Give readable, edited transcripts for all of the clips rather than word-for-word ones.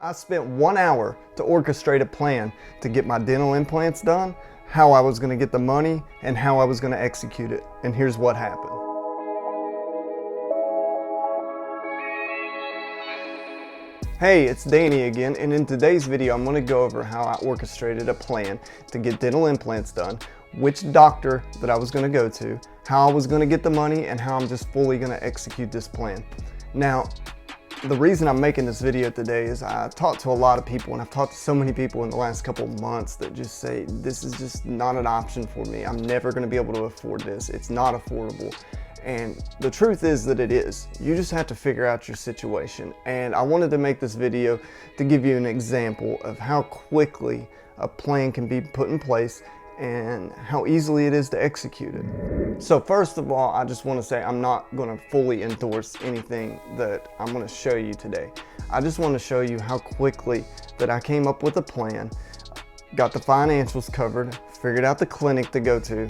I spent 1 hour to orchestrate a plan to get my dental implants done, how I was going to get the money, and how I was going to execute it. And here's what happened. Hey, it's Danny again, and in today's video I'm going to go over how I orchestrated a plan to get dental implants done, which doctor that I was going to go to, how I was going to get the money, and how I'm just fully going to execute this plan. Now, the reason I'm making this video today is I talked to a lot of people, and I've talked to so many people in the last couple of months that just say, this is just not an option for me. I'm never going to be able to afford this. It's not affordable. And the truth is that it is. You just have to figure out your situation. And I wanted to make this video to give you an example of how quickly a plan can be put in place and how easily it is to execute it. So first of all, I just want to say I'm not going to fully endorse anything that I'm going to show you today. I just want to show you how quickly that I came up with a plan, got the financials covered, figured out the clinic to go to,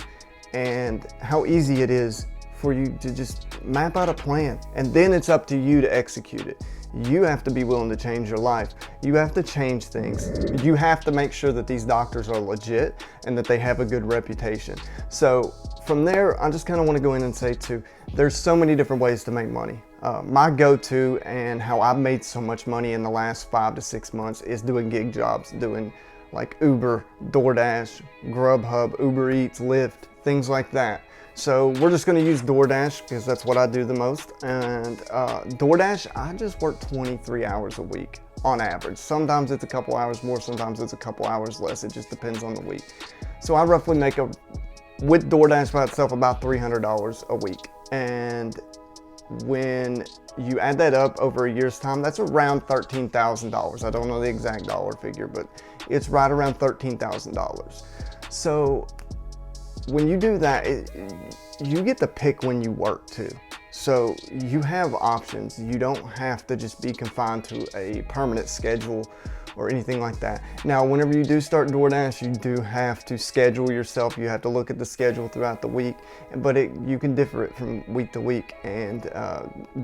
and how easy it is for you to just map out a plan. And then it's up to you to execute it. You have to be willing to change your life. You have to change things. You have to make sure that these doctors are legit and that they have a good reputation. So from there, I just kind of want to go in and say too, there's so many different ways to make money. My go-to and how I've made so much money in the last 5 to 6 months is doing gig jobs, doing like Uber, DoorDash, Grubhub, Uber Eats, Lyft, things like that. So we're just going to use DoorDash because that's what I do the most. And DoorDash, I just work 23 hours a week on average. Sometimes it's a couple hours more, sometimes it's a couple hours less. It just depends on the week. So I roughly make with DoorDash by itself about $300 a week. And when you add that up over a year's time, that's around $13,000. I don't know the exact dollar figure, but it's right around $13,000. So when you do that, you get to pick when you work too. So you have options. You don't have to just be confined to a permanent schedule or anything like that. Now, whenever you do start DoorDash, you do have to schedule yourself. You have to look at the schedule throughout the week, but you can differ it from week to week and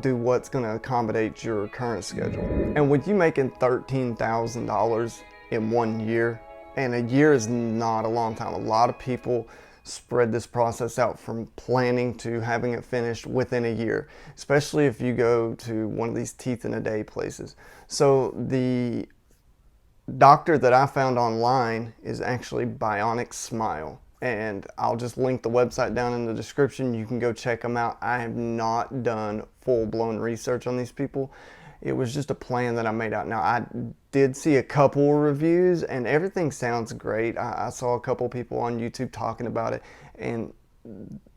do what's going to accommodate your current schedule. And with you making $13,000 in 1 year, and a year is not a long time. A lot of people spread this process out from planning to having it finished within a year, especially if you go to one of these teeth in a day places. So the doctor that I found online is actually Bionic Smile, and I'll just link the website down in the description. You can go check them out. I have not done full-blown research on these people. It was just a plan that I made out. Now, I did see a couple reviews and everything sounds great. I saw a couple people on YouTube talking about it and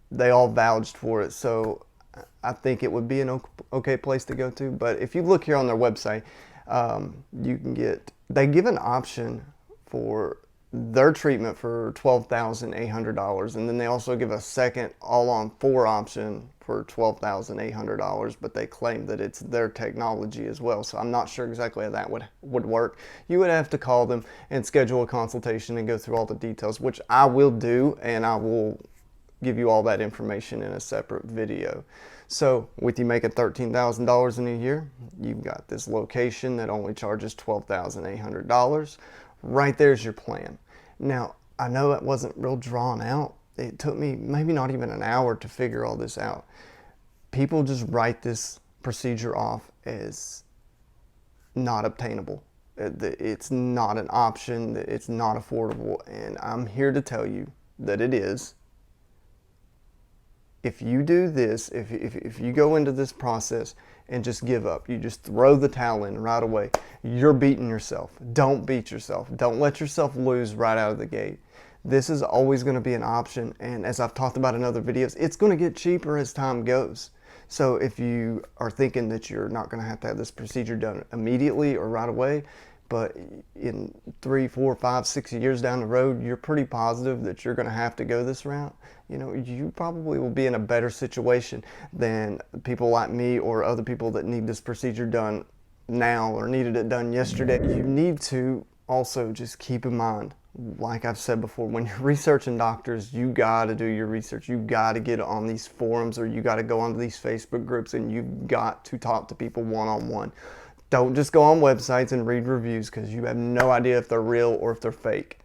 they all vouched for it. So I think it would be an okay place to go to. But if you look here on their website, they give an option for their treatment for $12,800, and then they also give a second All-on-4 option for $12,800, but they claim that it's their technology as well. So I'm not sure exactly how that would work. You would have to call them and schedule a consultation and go through all the details, which I will do, and I will give you all that information in a separate video. So with you making $13,000 in a year, you've got this location that only charges $12,800. Right there's your plan. Now, I know it wasn't real drawn out. It took me maybe not even an hour to figure all this out. People just write this procedure off as not obtainable. It's not an option, it's not affordable, and I'm here to tell you that it is. If you do this, if you go into this process and just give up, you just throw the towel in right away, you're beating yourself. Don't beat yourself. Don't let yourself lose right out of the gate. This is always going to be an option, and as I've talked about in other videos, it's going to get cheaper as time goes. So if you are thinking that you're not going to have this procedure done immediately or right away, but in 3, 4, 5, 6 years down the road, you're pretty positive that you're going to have to go this route, you probably will be in a better situation than people like me or other people that need this procedure done now or needed it done yesterday. You need to also just keep in mind, like I've said before, when you're researching doctors, you got to do your research. You got to get on these forums, or you got to go onto these Facebook groups, and you've got to talk to people one-on-one. Don't just go on websites and read reviews because you have no idea if they're real or if they're fake.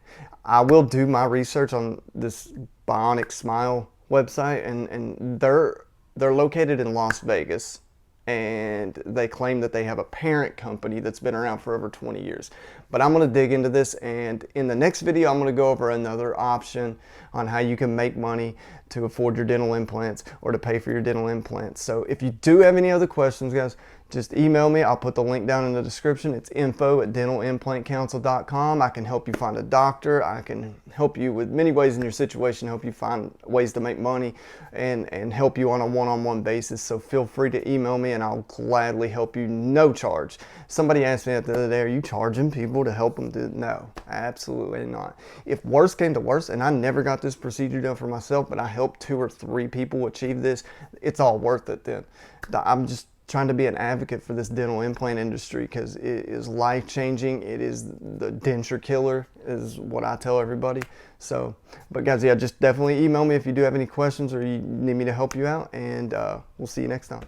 I will do my research on this Bionic Smile website, and they're located in Las Vegas, and they claim that they have a parent company that's been around for over 20 years. But I'm going to dig into this, and in the next video I'm going to go over another option on how you can make money to afford your dental implants or to pay for your dental implants. So if you do have any other questions, guys, just email me. I'll put the link down in the description. It's info@dentalimplantcouncil.com. I can help you find a doctor. I can help you with many ways in your situation, help you find ways to make money and help you on a one-on-one basis. So feel free to email me and I'll gladly help you, no charge. Somebody asked me the other day, are you charging people to help them do? No, absolutely not. If worse came to worse, and I never got this procedure done for myself, but I helped 2 or 3 people achieve this, it's all worth it then. I'm just trying to be an advocate for this dental implant industry because it is life-changing. It is the denture killer is what I tell everybody. So, but guys, yeah, just definitely email me if you do have any questions or you need me to help you out, and we'll see you next time.